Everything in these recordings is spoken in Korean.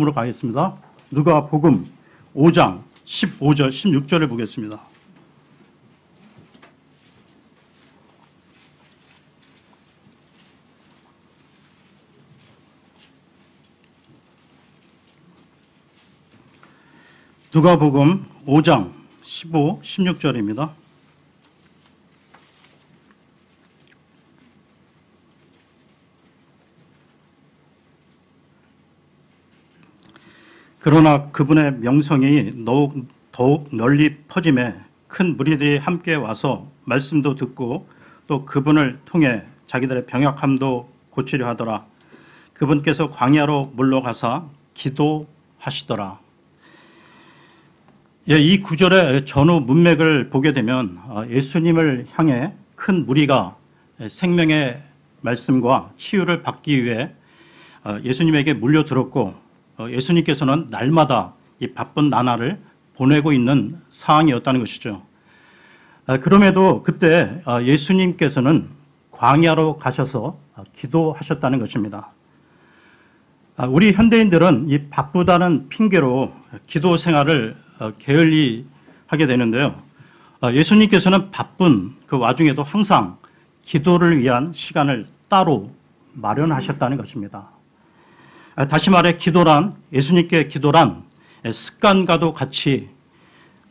으로 가겠습니다. 누가복음 5장 15절 16절을 보겠습니다. 누가복음 5장 15, 16절입니다. 그러나 그분의 명성이 더욱 널리 퍼짐에 큰 무리들이 함께 와서 말씀도 듣고 또 그분을 통해 자기들의 병약함도 고치려 하더라. 그분께서 광야로 물러가사 기도하시더라. 이 구절의 전후 문맥을 보게 되면 예수님을 향해 큰 무리가 생명의 말씀과 치유를 받기 위해 예수님에게 몰려들었고 예수님께서는 날마다 이 바쁜 나날을 보내고 있는 상황이었다는 것이죠. 그럼에도 그때 예수님께서는 광야로 가셔서 기도하셨다는 것입니다. 우리 현대인들은 이 바쁘다는 핑계로 기도 생활을 게을리 하게 되는데요. 예수님께서는 바쁜 그 와중에도 항상 기도를 위한 시간을 따로 마련하셨다는 것입니다. 다시 말해 기도란, 예수님께 기도란 습관과도 같이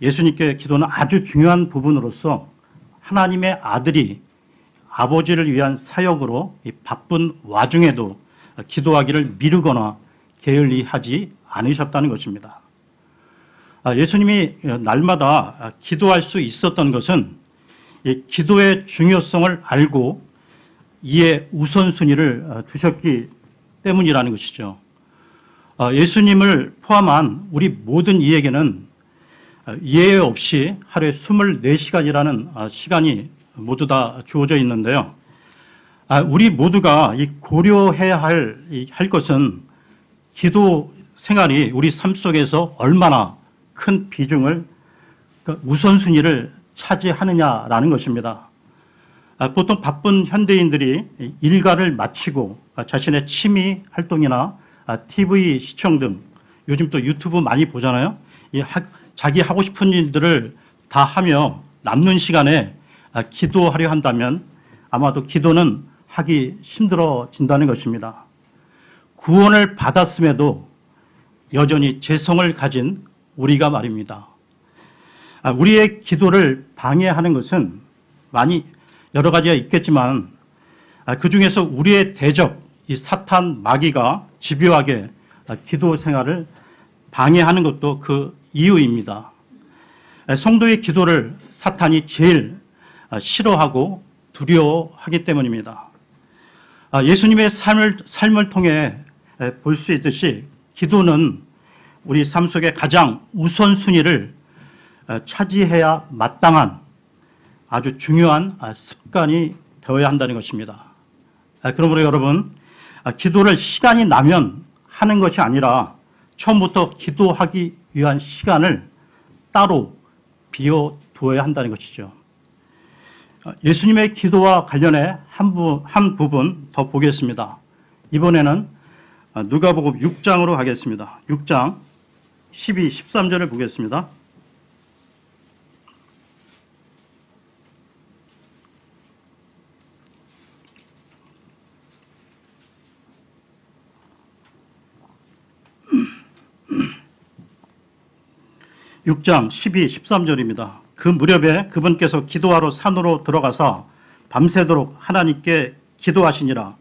예수님께 기도는 아주 중요한 부분으로서 하나님의 아들이 아버지를 위한 사역으로 이 바쁜 와중에도 기도하기를 미루거나 게을리하지 않으셨다는 것입니다. 예수님이 날마다 기도할 수 있었던 것은 이 기도의 중요성을 알고 이에 우선순위를 두셨기 때문이라는 것이죠. 예수님을 포함한 우리 모든 이에게는 예외 없이 하루에 24시간이라는 시간이 모두 다 주어져 있는데요. 우리 모두가 고려해야 할 것은 기도 생활이 우리 삶 속에서 얼마나 큰 비중을, 우선순위를 차지하느냐라는 것입니다. 보통 바쁜 현대인들이 일과를 마치고 자신의 취미 활동이나 TV 시청 등 요즘 또 유튜브 많이 보잖아요. 자기 하고 싶은 일들을 다 하며 남는 시간에 기도하려 한다면 아마도 기도는 하기 힘들어진다는 것입니다. 구원을 받았음에도 여전히 재성을 가진 우리가 말입니다. 우리의 기도를 방해하는 것은 여러 가지가 있겠지만 그중에서 우리의 대적, 이 사탄 마귀가 집요하게 기도 생활을 방해하는 것도 그 이유입니다. 성도의 기도를 사탄이 제일 싫어하고 두려워하기 때문입니다. 예수님의 삶을 통해 볼 수 있듯이 기도는 우리 삶 속에 가장 우선순위를 차지해야 마땅한 아주 중요한 습관이 되어야 한다는 것입니다. 그러므로 여러분, 기도를 시간이 나면 하는 것이 아니라 처음부터 기도하기 위한 시간을 따로 비워두어야 한다는 것이죠. 예수님의 기도와 관련해 한 부분 더 보겠습니다. 이번에는 누가복음 6장으로 가겠습니다. 6장 12, 13절을 보겠습니다. (6장) 12, 13절입니다. 그 무렵에 그분께서 기도하러 산으로 들어가사 밤새도록 하나님께 기도하시니라.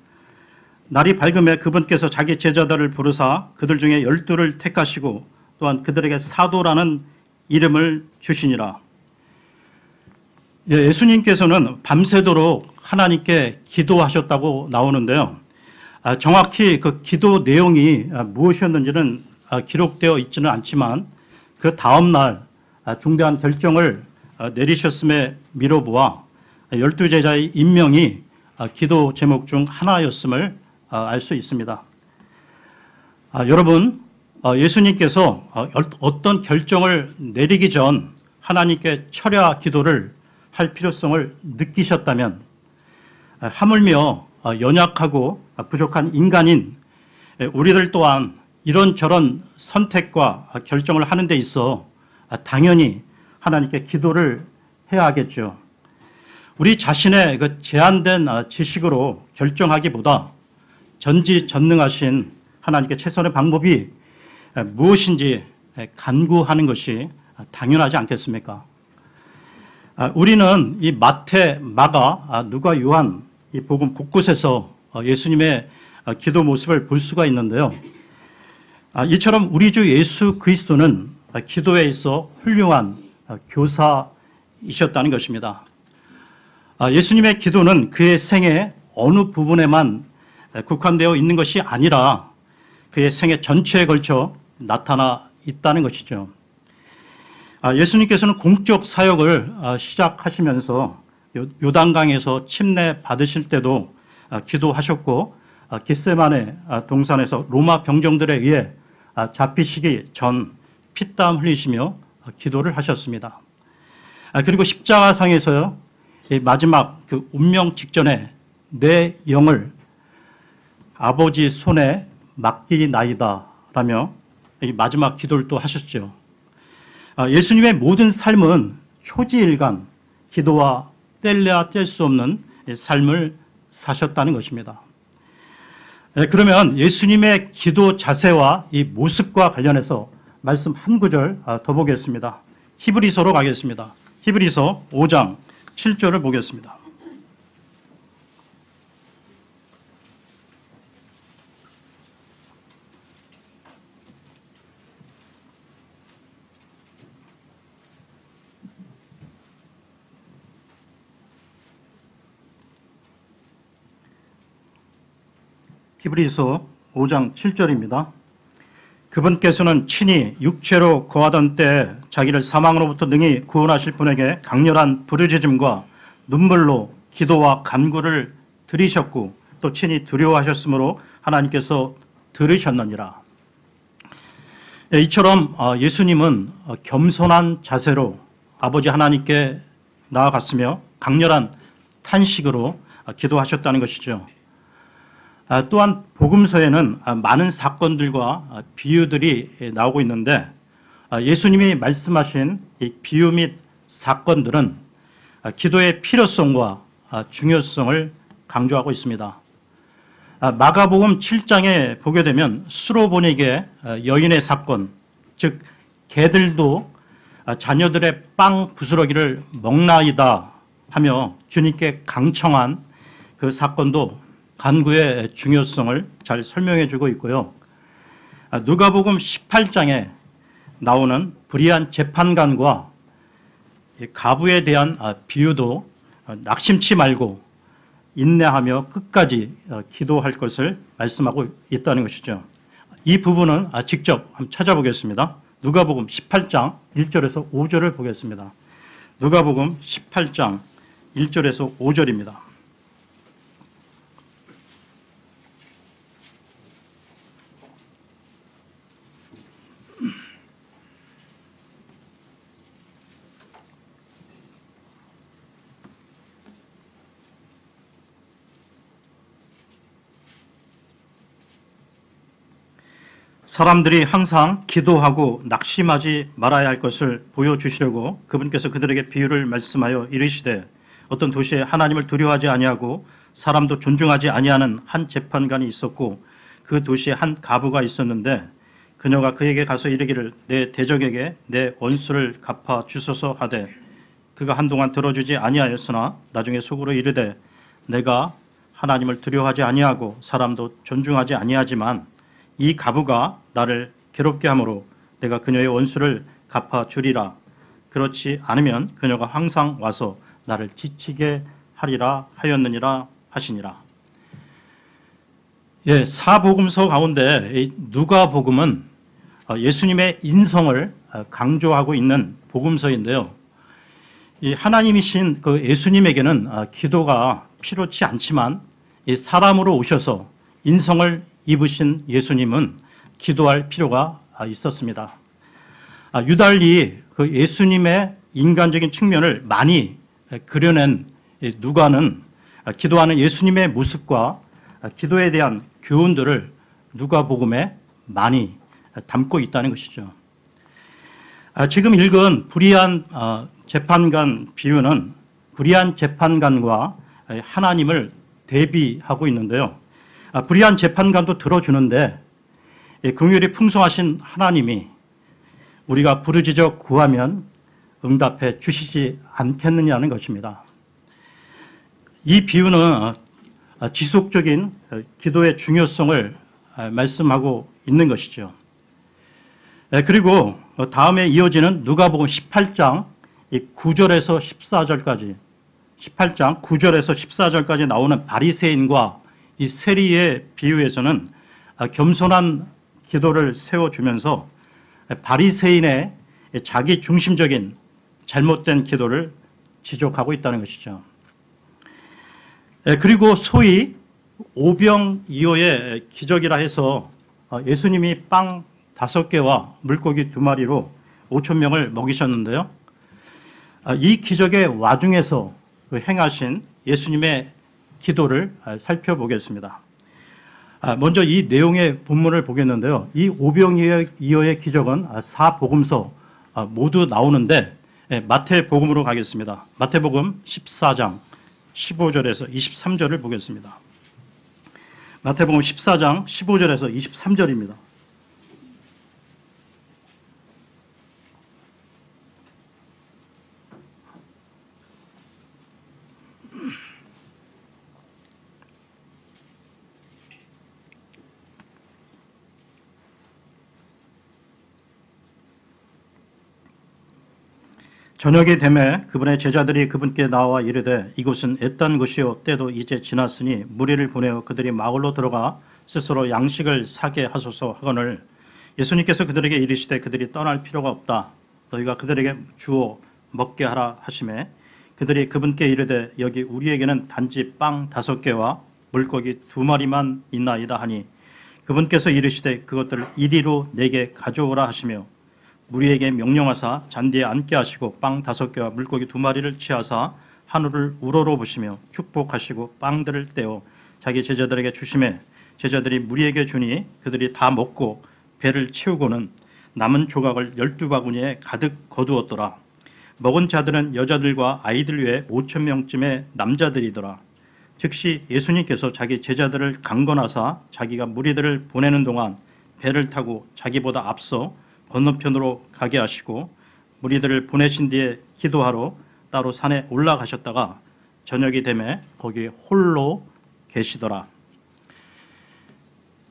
날이 밝음에 그분께서 자기 제자들을 부르사 그들 중에 12를 택하시고 또한 그들에게 사도라는 이름을 주시니라. 예수님께서는 밤새도록 하나님께 기도하셨다고 나오는데요. 정확히 그 기도 내용이 무엇이었는지는 기록되어 있지는 않지만 그 다음 날 중대한 결정을 내리셨음에 미뤄보아 12제자의 임명이 기도 제목 중 하나였음을 알 수 있습니다. 여러분, 예수님께서 어떤 결정을 내리기 전 하나님께 철야 기도를 할 필요성을 느끼셨다면 하물며 연약하고 부족한 인간인 우리들 또한 이런저런 선택과 결정을 하는 데 있어 당연히 하나님께 기도를 해야 하겠죠. 우리 자신의 그 제한된 지식으로 결정하기보다 전지전능하신 하나님께 최선의 방법이 무엇인지 간구하는 것이 당연하지 않겠습니까? 우리는 이 마태, 마가, 누가, 요한 이 복음 곳곳에서 예수님의 기도 모습을 볼 수가 있는데요. 이처럼 우리 주 예수 그리스도는 기도에 있어 훌륭한 교사이셨다는 것입니다. 예수님의 기도는 그의 생애 어느 부분에만 국한되어 있는 것이 아니라 그의 생애 전체에 걸쳐 나타나 있다는 것이죠. 예수님께서는 공적 사역을 시작하시면서 요단강에서 침례 받으실 때도 기도하셨고, 겟세마네 동산에서 로마 병정들에 의해 잡히시기 전 피땀 흘리시며 기도를 하셨습니다. 그리고 십자가상에서요, 마지막 그 운명 직전에 내 영을 아버지 손에 맡기나이다 라며 마지막 기도를 또 하셨죠. 예수님의 모든 삶은 초지일간 기도와 뗄래야 뗄 수 없는 삶을 사셨다는 것입니다. 그러면 예수님의 기도 자세와 이 모습과 관련해서 말씀 한 구절 더 보겠습니다. 히브리서로 가겠습니다. 히브리서 5장 7절을 보겠습니다. 히브리서 5장 7절입니다. 그분께서는 친히 육체로 거하던 때 자기를 사망으로부터 능히 구원하실 분에게 강렬한 부르짖음과 눈물로 기도와 간구를 드리셨고 또 친히 두려워하셨으므로 하나님께서 들으셨느니라. 이처럼 예수님은 겸손한 자세로 아버지 하나님께 나아갔으며 강렬한 탄식으로 기도하셨다는 것이죠. 또한 복음서에는 많은 사건들과 비유들이 나오고 있는데 예수님이 말씀하신 이 비유 및 사건들은 기도의 필요성과 중요성을 강조하고 있습니다. 마가복음 7장에 보게 되면 수로보니게 여인의 사건, 즉 개들도 자녀들의 빵 부스러기를 먹나이다 하며 주님께 강청한 그 사건도 간구의 중요성을 잘 설명해 주고 있고요. 누가복음 18장에 나오는 불의한 재판관과 가부에 대한 비유도 낙심치 말고 인내하며 끝까지 기도할 것을 말씀하고 있다는 것이죠. 이 부분은 직접 한번 찾아보겠습니다. 누가복음 18장 1절에서 5절을 보겠습니다. 누가복음 18장 1절에서 5절입니다. 사람들이 항상 기도하고 낙심하지 말아야 할 것을 보여주시려고 그분께서 그들에게 비유를 말씀하여 이르시되 어떤 도시에 하나님을 두려워하지 아니하고 사람도 존중하지 아니하는 한 재판관이 있었고 그 도시에 한 가부가 있었는데 그녀가 그에게 가서 이르기를 내 대적에게 내 원수를 갚아 주소서 하되 그가 한동안 들어주지 아니하였으나 나중에 속으로 이르되 내가 하나님을 두려워하지 아니하고 사람도 존중하지 아니하지만 이 가부가 나를 괴롭게 하므로 내가 그녀의 원수를 갚아주리라. 그렇지 않으면 그녀가 항상 와서 나를 지치게 하리라 하였느니라 하시니라. 예, 사복음서 가운데 누가복음은 예수님의 인성을 강조하고 있는 복음서인데요. 이 하나님이신 그 예수님에게는 기도가 필요치 않지만 이 사람으로 오셔서 인성을 입으신 예수님은 기도할 필요가 있었습니다. 유달리 그 예수님의 인간적인 측면을 많이 그려낸 누가는 기도하는 예수님의 모습과 기도에 대한 교훈들을 누가복음에 많이 담고 있다는 것이죠. 지금 읽은 불의한 재판관 비유는 불의한 재판관과 하나님을 대비하고 있는데요. 불의한 재판관도 들어주는데 긍휼이 풍성하신 하나님이 우리가 부르짖어 구하면 응답해 주시지 않겠느냐는 것입니다. 이 비유는 지속적인 기도의 중요성을 말씀하고 있는 것이죠. 그리고 다음에 이어지는 누가복음 18장 9절에서 14절까지 18장 9절에서 14절까지 나오는 바리새인과 이 세리의 비유에서는 겸손한 기도를 세워주면서 바리새인의 자기 중심적인 잘못된 기도를 지적하고 있다는 것이죠. 그리고 소위 오병이어의 기적이라 해서 예수님이 빵 5개와 물고기 2마리로 5,000명을 먹이셨는데요. 이 기적의 와중에서 행하신 예수님의 기도를 살펴보겠습니다. 먼저 이 내용의 본문을 보겠는데요. 이 오병이어의 기적은 4복음서 모두 나오는데 마태복음으로 가겠습니다. 마태복음 14장 15절에서 23절을 보겠습니다. 마태복음 14장 15절에서 23절입니다. 저녁이 되매 그분의 제자들이 그분께 나와 이르되 이곳은 애딴 곳이요 때도 이제 지났으니 무리를 보내어 그들이 마을로 들어가 스스로 양식을 사게 하소서 하거늘 예수님께서 그들에게 이르시되 그들이 떠날 필요가 없다. 너희가 그들에게 주어 먹게 하라 하시매 그들이 그분께 이르되 여기 우리에게는 단지 빵 5개와 물고기 2마리만 있나이다 하니 그분께서 이르시되 그것들을 이리로 내게 가져오라 하시며 무리에게 명령하사 잔디에 앉게 하시고 빵 5개와 물고기 2마리를 취하사 하늘을 우러러 보시며 축복하시고 빵들을 떼어 자기 제자들에게 주시매 제자들이 무리에게 주니 그들이 다 먹고 배를 채우고는 남은 조각을 12바구니에 가득 거두었더라. 먹은 자들은 여자들과 아이들 외에 5,000명쯤의 남자들이더라. 즉시 예수님께서 자기 제자들을 강건하사 자기가 무리들을 보내는 동안 배를 타고 자기보다 앞서 건너편으로 가게 하시고 무리들을 보내신 뒤에 기도하러 따로 산에 올라가셨다가 저녁이 되매 거기 홀로 계시더라.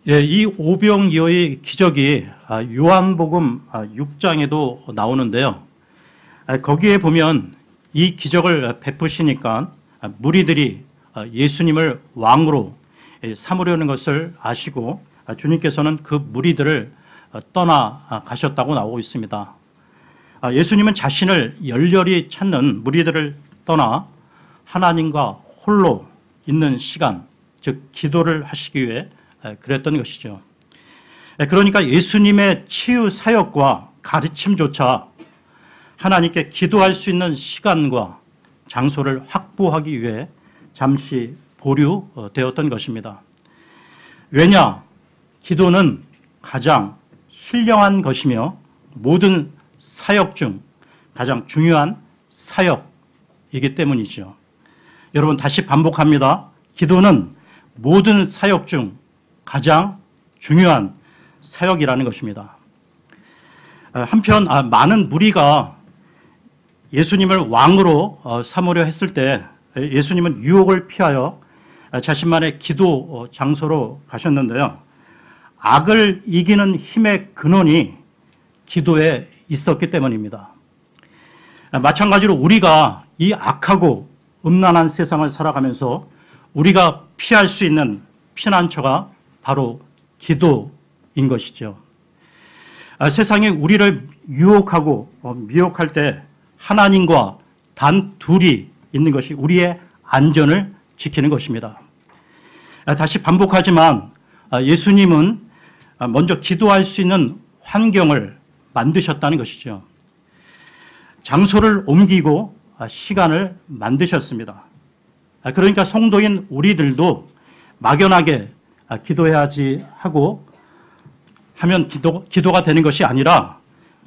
이 오병이어의 기적이 요한복음 6장에도 나오는데요. 거기에 보면 이 기적을 베푸시니까 무리들이 예수님을 왕으로 삼으려는 것을 아시고 주님께서는 그 무리들을 떠나가셨다고 나오고 있습니다. 예수님은 자신을 열렬히 찾는 무리들을 떠나 하나님과 홀로 있는 시간, 즉 기도를 하시기 위해 그랬던 것이죠. 그러니까 예수님의 치유 사역과 가르침조차 하나님께 기도할 수 있는 시간과 장소를 확보하기 위해 잠시 보류되었던 것입니다. 왜냐? 기도는 가장 신령한 것이며 모든 사역 중 가장 중요한 사역이기 때문이죠. 여러분 다시 반복합니다. 기도는 모든 사역 중 가장 중요한 사역이라는 것입니다. 한편 많은 무리가 예수님을 왕으로 삼으려 했을 때 예수님은 유혹을 피하여 자신만의 기도 장소로 가셨는데요. 악을 이기는 힘의 근원이 기도에 있었기 때문입니다. 마찬가지로 우리가 이 악하고 음란한 세상을 살아가면서 우리가 피할 수 있는 피난처가 바로 기도인 것이죠. 세상이 우리를 유혹하고 미혹할 때 하나님과 단 둘이 있는 것이 우리의 안전을 지키는 것입니다. 다시 반복하지만 예수님은 먼저 기도할 수 있는 환경을 만드셨다는 것이죠. 장소를 옮기고 시간을 만드셨습니다. 그러니까 성도인 우리들도 막연하게 기도해야지 하고 하면 기도가 되는 것이 아니라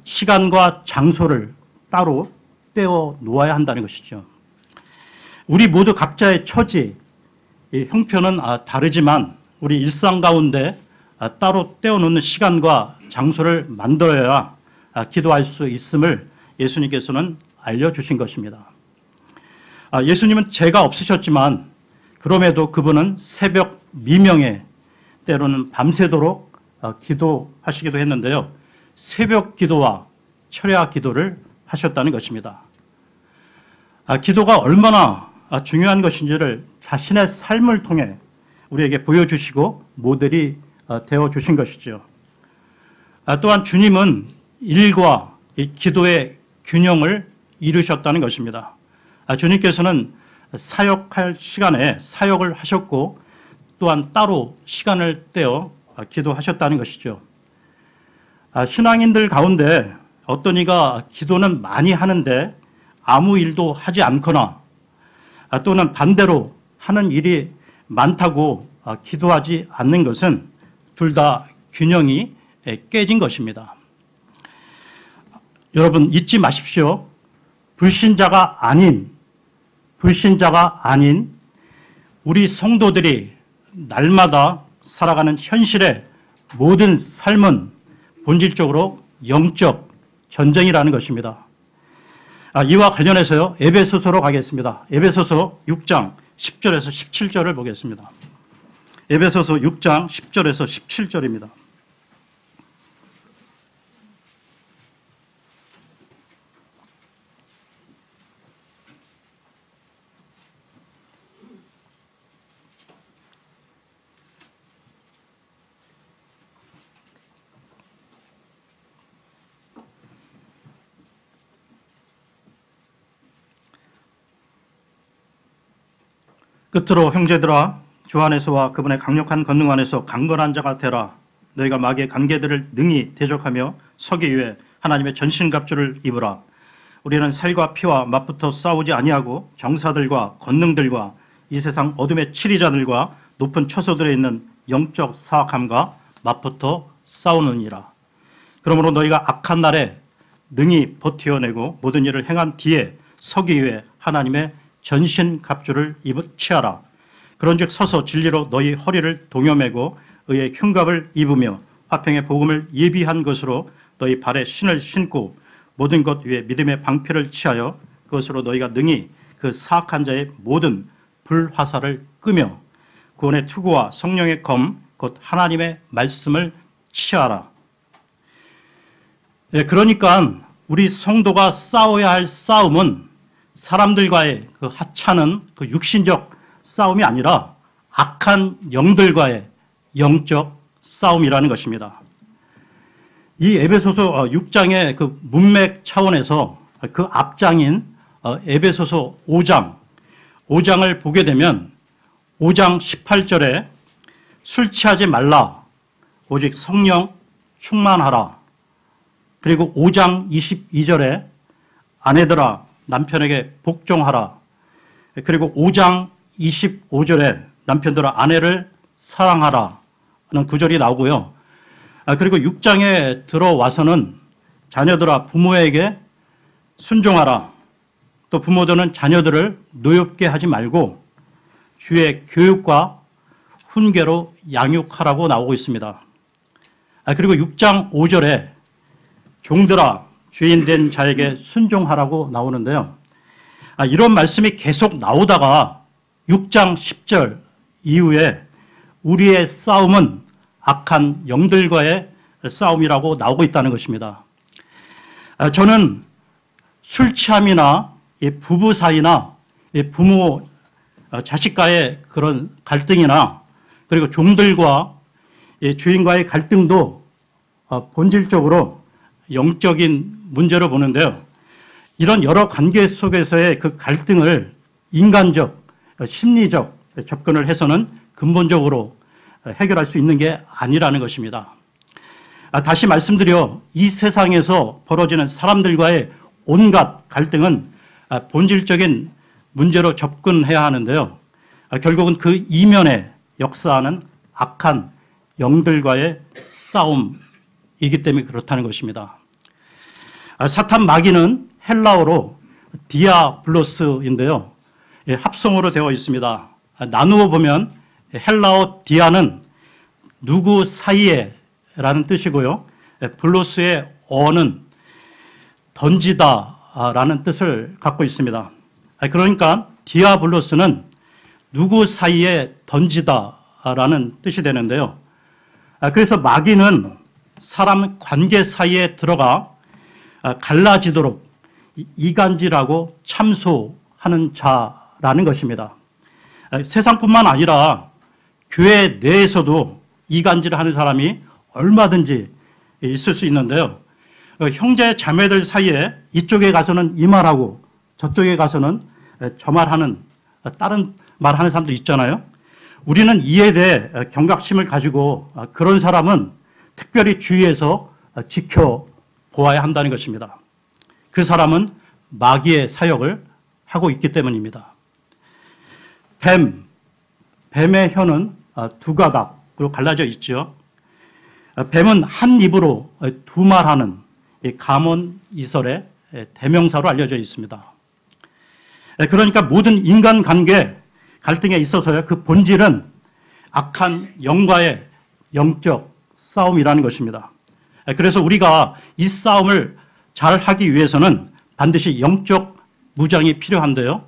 시간과 장소를 따로 떼어 놓아야 한다는 것이죠. 우리 모두 각자의 처지, 형편은 다르지만 우리 일상 가운데 따로 떼어놓는 시간과 장소를 만들어야 기도할 수 있음을 예수님께서는 알려주신 것입니다. 예수님은 죄가 없으셨지만 그럼에도 그분은 새벽 미명에 때로는 밤새도록 기도하시기도 했는데요. 새벽 기도와 철야 기도를 하셨다는 것입니다. 기도가 얼마나 중요한 것인지를 자신의 삶을 통해 우리에게 보여주시고 모델이 되어주신 것이죠. 또한 주님은 일과 이 기도의 균형을 이루셨다는 것입니다. 주님께서는 사역할 시간에 사역을 하셨고 또한 따로 시간을 떼어 기도하셨다는 것이죠. 신앙인들 가운데 어떤 이가 기도는 많이 하는데 아무 일도 하지 않거나 또는 반대로 하는 일이 많다고 기도하지 않는 것은 둘 다 균형이 깨진 것입니다. 여러분 잊지 마십시오. 불신자가 아닌 우리 성도들이 날마다 살아가는 현실의 모든 삶은 본질적으로 영적 전쟁이라는 것입니다. 이와 관련해서요. 에베소서로 가겠습니다. 에베소서 6장 10절에서 17절을 보겠습니다. 에베소서 6장 10절에서 17절입니다. 끝으로 형제들아 주 안에서와 그분의 강력한 권능 안에서 강건한 자가 되라. 너희가 마귀의 관계들을 능히 대적하며 서기 위해 하나님의 전신갑주를 입으라. 우리는 살과 피와 맞붙어 싸우지 아니하고 정사들과 권능들과 이 세상 어둠의 치리자들과 높은 처소들에 있는 영적 사악함과 맞붙어 싸우느니라. 그러므로 너희가 악한 날에 능히 버티어내고 모든 일을 행한 뒤에 서기 위해 하나님의 전신갑주를 취하라. 그런즉 서서 진리로 너희 허리를 동여매고 의의 흉갑을 입으며 화평의 복음을 예비한 것으로 너희 발에 신을 신고 모든 것 위에 믿음의 방패를 취하여 그것으로 너희가 능히 그 사악한 자의 모든 불화살을 끄며 구원의 투구와 성령의 검 곧 하나님의 말씀을 취하라. 그러니까 우리 성도가 싸워야 할 싸움은 사람들과의 그 하찮은 그 육신적 싸움이 아니라 악한 영들과의 영적 싸움이라는 것입니다. 이 에베소서 6장의 그 문맥 차원에서 그 앞장인 에베소서 5장을 보게 되면 5장 18절에 술 취하지 말라 오직 성령 충만하라. 그리고 5장 22절에 아내들아 남편에게 복종하라. 그리고 5장 25절에 남편들아 아내를 사랑하라 하는 구절이 나오고요. 그리고 6장에 들어와서는 자녀들아 부모에게 순종하라. 또 부모들은 자녀들을 노엽게 하지 말고 주의 교육과 훈계로 양육하라고 나오고 있습니다. 그리고 6장 5절에 종들아 주인 된 자에게 순종하라고 나오는데요. 이런 말씀이 계속 나오다가 6장 10절 이후에 우리의 싸움은 악한 영들과의 싸움이라고 나오고 있다는 것입니다. 저는 술 취함이나 부부 사이나 부모 자식과의 그런 갈등이나 그리고 종들과 주인과의 갈등도 본질적으로 영적인 문제로 보는데요. 이런 여러 관계 속에서의 그 갈등을 인간적, 심리적 접근을 해서는 근본적으로 해결할 수 있는 게 아니라는 것입니다. 다시 말씀드려 이 세상에서 벌어지는 사람들과의 온갖 갈등은 본질적인 문제로 접근해야 하는데요. 결국은 그 이면에 역사하는 악한 영들과의 이기 때문에 그렇다는 것입니다. 사탄 마귀는 헬라어로 디아블로스인데요. 합성어로 되어 있습니다. 나누어 보면 헬라어 디아는 누구 사이에 라는 뜻이고요. 블로스의 어는 던지다 라는 뜻을 갖고 있습니다. 그러니까 디아블로스는 누구 사이에 던지다 라는 뜻이 되는데요. 그래서 마귀는 사람 관계 사이에 들어가 갈라지도록 이간질하고 참소하는 자라는 것입니다. 세상뿐만 아니라 교회 내에서도 이간질하는 사람이 얼마든지 있을 수 있는데요. 형제 자매들 사이에 이쪽에 가서는 이 말하고 저쪽에 가서는 저 말하는 다른 말하는 사람도 있잖아요. 우리는 이에 대해 경각심을 가지고 그런 사람은 특별히 주의해서 지켜보아야 한다는 것입니다. 그 사람은 마귀의 사역을 하고 있기 때문입니다. 뱀의 혀는 두 가닥으로 갈라져 있죠. 뱀은 한 입으로 두 말하는 가문이설의 대명사로 알려져 있습니다. 그러니까 모든 인간관계 갈등에 있어서요, 그 본질은 악한 영과의 영적 싸움이라는 것입니다. 그래서 우리가 이 싸움을 잘 하기 위해서는 반드시 영적 무장이 필요한데요.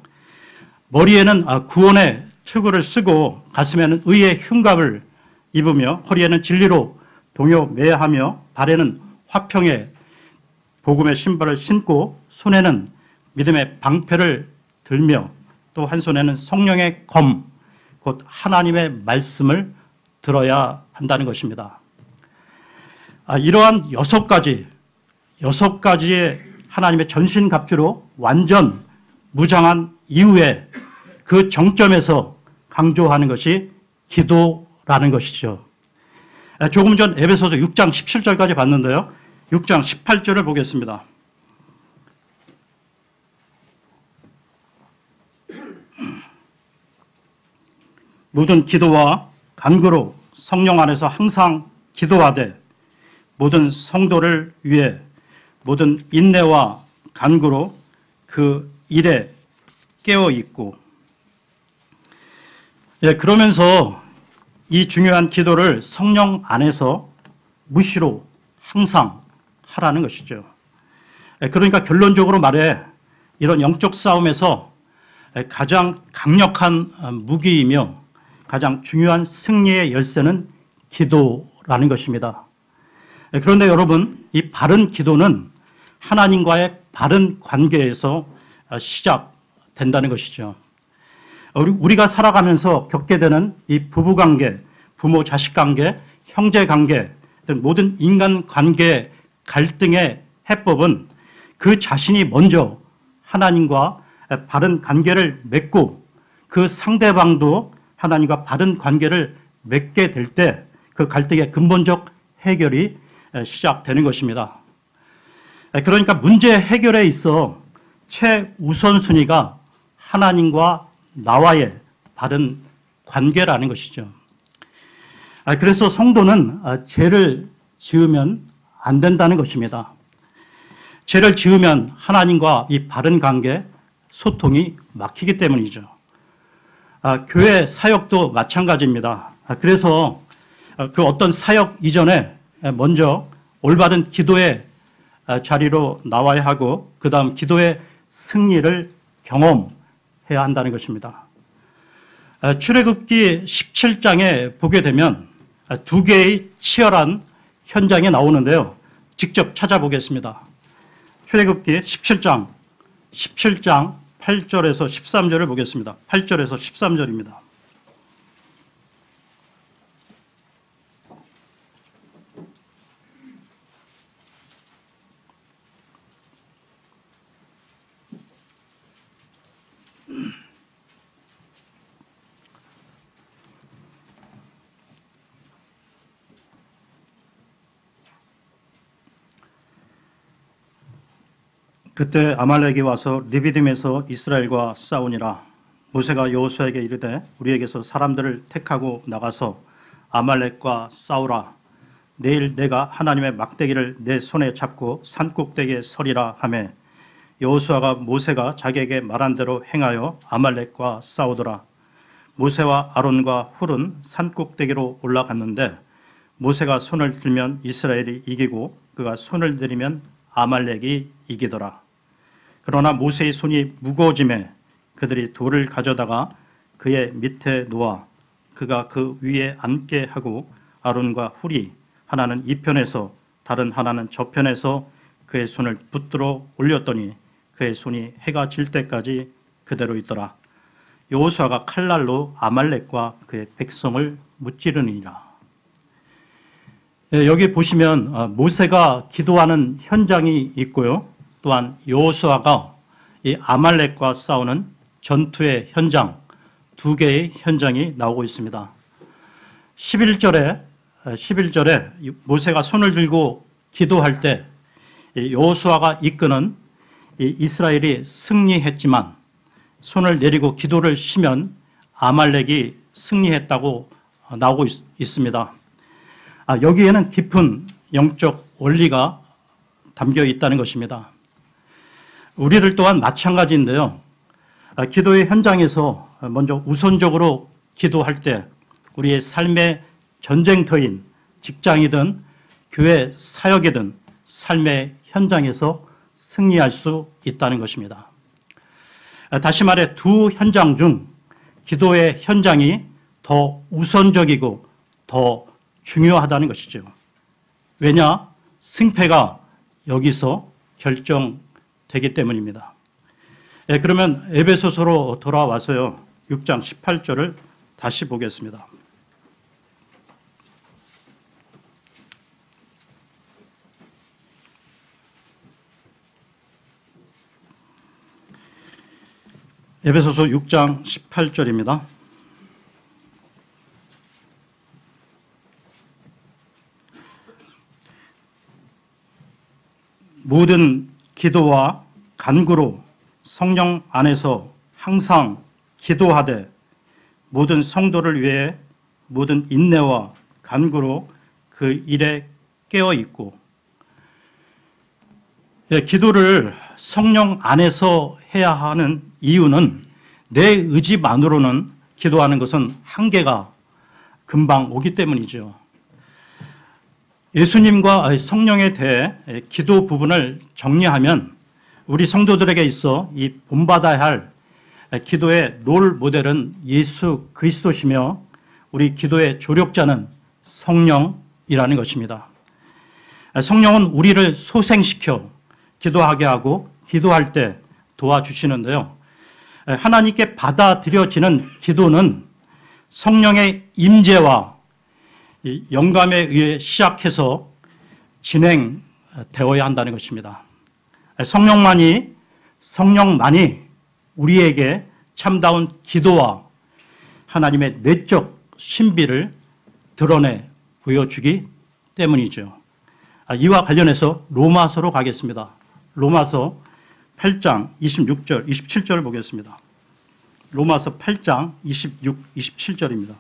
머리에는 구원의 투구를 쓰고 가슴에는 의의 흉갑을 입으며 허리에는 진리로 동요매하며 발에는 화평의 복음의 신발을 신고 손에는 믿음의 방패를 들며 또 한 손에는 성령의 검, 곧 하나님의 말씀을 들어야 한다는 것입니다. 이러한 여섯 가지의 하나님의 전신갑주로 완전 무장한 이후에 그 정점에서 강조하는 것이 기도라는 것이죠. 조금 전 에베소서 6장 17절까지 봤는데요. 6장 18절을 보겠습니다. 모든 기도와 간구로 성령 안에서 항상 기도하되 모든 성도를 위해 모든 인내와 간구로 그 일에 깨어 있고, 그러면서 이 중요한 기도를 성령 안에서 무시로 항상 하라는 것이죠. 그러니까 결론적으로 말해 이런 영적 싸움에서 가장 강력한 무기이며 가장 중요한 승리의 열쇠는 기도라는 것입니다. 그런데 여러분, 이 바른 기도는 하나님과의 바른 관계에서 시작된다는 것이죠. 우리가 살아가면서 겪게 되는 이 부부관계, 부모 자식 관계, 형제 관계 등 모든 인간 관계 갈등의 해법은 그 자신이 먼저 하나님과 바른 관계를 맺고 그 상대방도 하나님과 바른 관계를 맺게 될 때 그 갈등의 근본적 해결이 시작되는 것입니다. 그러니까 문제 해결에 있어 최우선순위가 하나님과 나와의 바른 관계라는 것이죠. 그래서 성도는 죄를 지으면 안 된다는 것입니다. 죄를 지으면 하나님과 이 바른 관계, 소통이 막히기 때문이죠. 교회 사역도 마찬가지입니다. 그래서 그 어떤 사역 이전에 먼저 올바른 기도의 자리로 나와야 하고 그 다음 기도의 승리를 경험해야 한다는 것입니다. 출애굽기 17장에 보게 되면 두 개의 치열한 현장이 나오는데요. 직접 찾아보겠습니다. 출애굽기 17장 8절에서 13절을 보겠습니다. 8절에서 13절입니다. 그때 아말렉이 와서 르비딤에서 이스라엘과 싸우니라. 모세가 여호수아에게 이르되 우리에게서 사람들을 택하고 나가서 아말렉과 싸우라. 내일 내가 하나님의 막대기를 내 손에 잡고 산꼭대기에 서리라 하매 여호수아가 모세가 자기에게 말한 대로 행하여 아말렉과 싸우더라. 모세와 아론과 훌은 산꼭대기로 올라갔는데 모세가 손을 들면 이스라엘이 이기고 그가 손을 내리면 아말렉이 이기더라. 그러나 모세의 손이 무거워지매 그들이 돌을 가져다가 그의 밑에 놓아 그가 그 위에 앉게 하고 아론과 훌이 하나는 이편에서 다른 하나는 저편에서 그의 손을 붙들어 올렸더니 그의 손이 해가 질 때까지 그대로 있더라. 여호수아가 칼날로 아말렉과 그의 백성을 무찌르니라. 여기 보시면 모세가 기도하는 현장이 있고요. 또한 여호수아가 이 아말렉과 싸우는 전투의 현장, 두 개의 현장이 나오고 있습니다. 11절에 모세가 손을 들고 기도할 때 여호수아가 이끄는 이스라엘이 승리했지만 손을 내리고 기도를 쉬면 아말렉이 승리했다고 나오고 있습니다. 여기에는 깊은 영적 원리가 담겨 있다는 것입니다. 우리들 또한 마찬가지인데요. 기도의 현장에서 먼저 우선적으로 기도할 때 우리의 삶의 전쟁터인 직장이든 교회 사역이든 삶의 현장에서 승리할 수 있다는 것입니다. 다시 말해 두 현장 중 기도의 현장이 더 우선적이고 더 중요하다는 것이죠. 왜냐? 승패가 여기서 결정되기 때문입니다. 그러면 에베소서로 돌아와서요. 6장 18절을 다시 보겠습니다. 에베소서 6장 18절입니다. 모든 기도와 간구로 성령 안에서 항상 기도하되 모든 성도를 위해 모든 인내와 간구로 그 일에 깨어 있고. 기도를 성령 안에서 해야 하는 이유는 내 의지만으로는 기도하는 것은 한계가 금방 오기 때문이죠. 예수님과 성령에 대해 기도 부분을 정리하면 우리 성도들에게 있어 이 본받아야 할 기도의 롤 모델은 예수 그리스도시며 우리 기도의 조력자는 성령이라는 것입니다. 성령은 우리를 소생시켜 기도하게 하고 기도할 때 도와주시는데요. 하나님께 받아들여지는 기도는 성령의 임재와 영감에 의해 시작해서 진행되어야 한다는 것입니다. 성령만이 우리에게 참다운 기도와 하나님의 내적 신비를 드러내 보여주기 때문이죠. 이와 관련해서 로마서로 가겠습니다. 로마서 8장 26절, 27절을 보겠습니다. 로마서 8장 26, 27절입니다.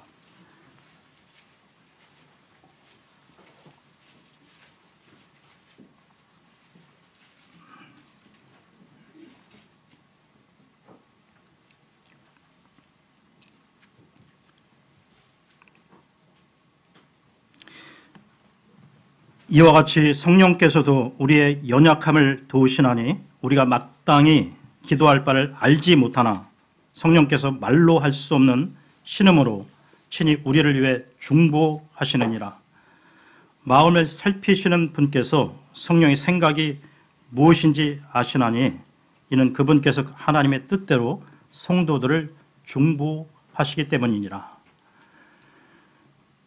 이와 같이 성령께서도 우리의 연약함을 도우시나니 우리가 마땅히 기도할 바를 알지 못하나 성령께서 말로 할 수 없는 신음으로 친히 우리를 위해 중보하시느니라. 마음을 살피시는 분께서 성령의 생각이 무엇인지 아시나니 이는 그분께서 하나님의 뜻대로 성도들을 중보하시기 때문이니라.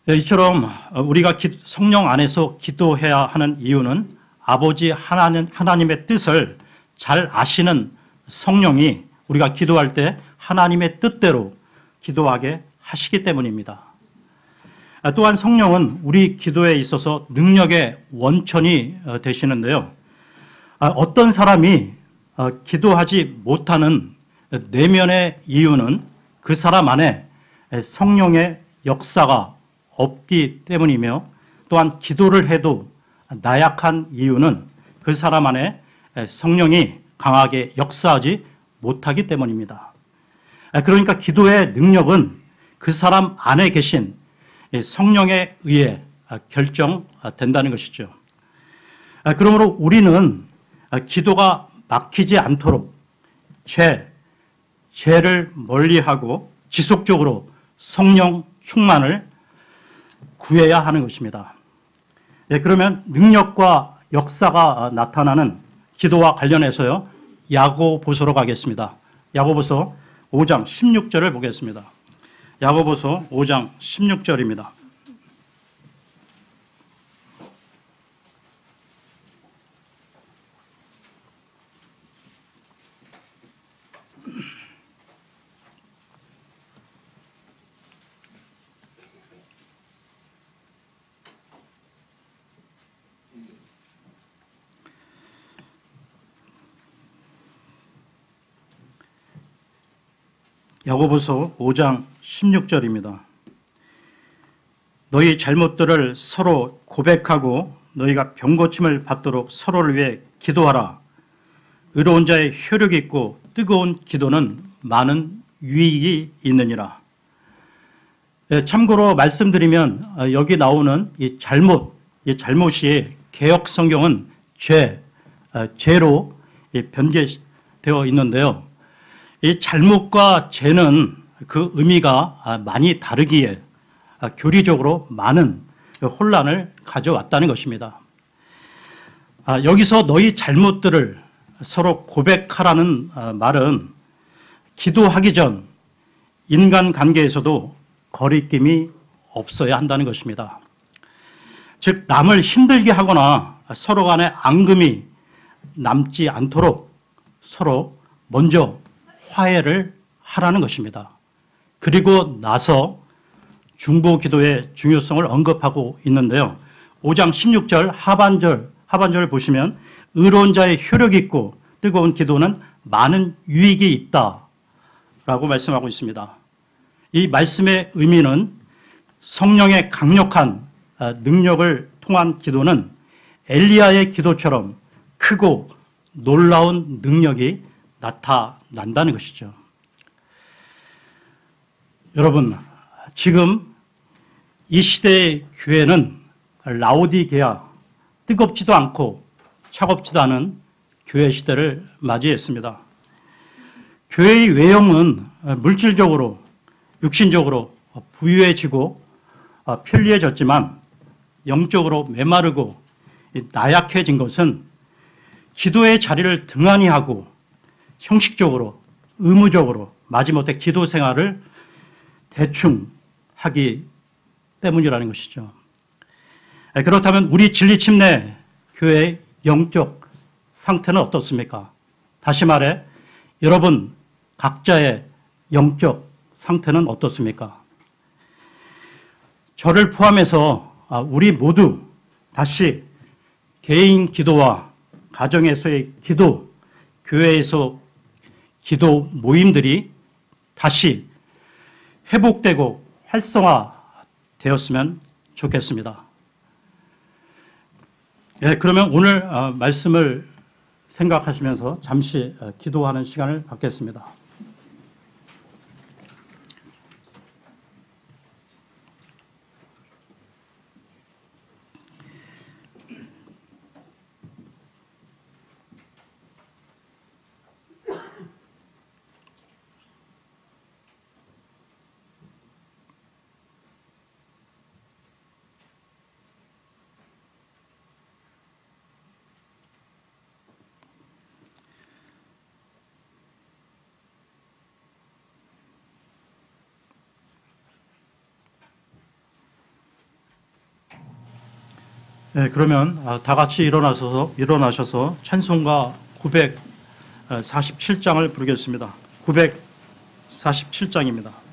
이처럼 우리가 성령 안에서 기도해야 하는 이유는 아버지 하나님의 뜻을 잘 아시는 성령이 우리가 기도할 때 하나님의 뜻대로 기도하게 하시기 때문입니다. 또한 성령은 우리 기도에 있어서 능력의 원천이 되시는데요. 어떤 사람이 기도하지 못하는 내면의 이유는 그 사람 안에 성령의 역사가 없기 때문이며 또한 기도를 해도 나약한 이유는 그 사람 안에 성령이 강하게 역사하지 못하기 때문입니다. 그러니까 기도의 능력은 그 사람 안에 계신 성령에 의해 결정된다는 것이죠. 그러므로 우리는 기도가 막히지 않도록 죄를 멀리하고 지속적으로 성령 충만을 구해야 하는 것입니다. 그러면 능력과 역사가 나타나는 기도와 관련해서요, 야고보서로 가겠습니다. 야고보서 5장 16절을 보겠습니다. 야고보서 5장 16절입니다. 야고보서 5장 16절입니다. 너희 잘못들을 서로 고백하고 너희가 병고침을 받도록 서로를 위해 기도하라. 의로운 자의 효력이 있고 뜨거운 기도는 많은 유익이 있느니라. 참고로 말씀드리면 여기 나오는 이 잘못이 개역 성경은 죄로 변개되어 있는데요. 이 잘못과 죄는 그 의미가 많이 다르기에 교리적으로 많은 혼란을 가져왔다는 것입니다. 여기서 너희 잘못들을 서로 고백하라는 말은 기도하기 전 인간관계에서도 거리낌이 없어야 한다는 것입니다. 즉 남을 힘들게 하거나 서로 간에 앙금이 남지 않도록 서로 먼저 화해를 하라는 것입니다. 그리고 나서 중보 기도의 중요성을 언급하고 있는데요. 5장 16절 하반절을 보시면 의로운 자의 효력이 있고 뜨거운 기도는 많은 유익이 있다라고 말씀하고 있습니다. 이 말씀의 의미는 성령의 강력한 능력을 통한 기도는 엘리야의 기도처럼 크고 놀라운 능력이 나타난다는 것이죠. 여러분, 지금 이 시대의 교회는 라오디게아, 뜨겁지도 않고 차갑지도 않은 교회 시대를 맞이했습니다. 교회의 외형은 물질적으로, 육신적으로 부유해지고 편리해졌지만 영적으로 메마르고 나약해진 것은 기도의 자리를 등한히 하고 형식적으로, 의무적으로 마지못해 기도 생활을 대충 하기 때문이라는 것이죠. 그렇다면 우리 진리침례 교회의 영적 상태는 어떻습니까? 다시 말해 여러분 각자의 영적 상태는 어떻습니까? 저를 포함해서 우리 모두 다시 개인 기도와 가정에서의 기도, 교회에서 기도 모임들이 다시 회복되고 활성화되었으면 좋겠습니다. 그러면 오늘 말씀을 생각하시면서 잠시 기도하는 시간을 갖겠습니다. 그러면 다 같이 일어나셔서 찬송가 947장을 부르겠습니다. 947장입니다.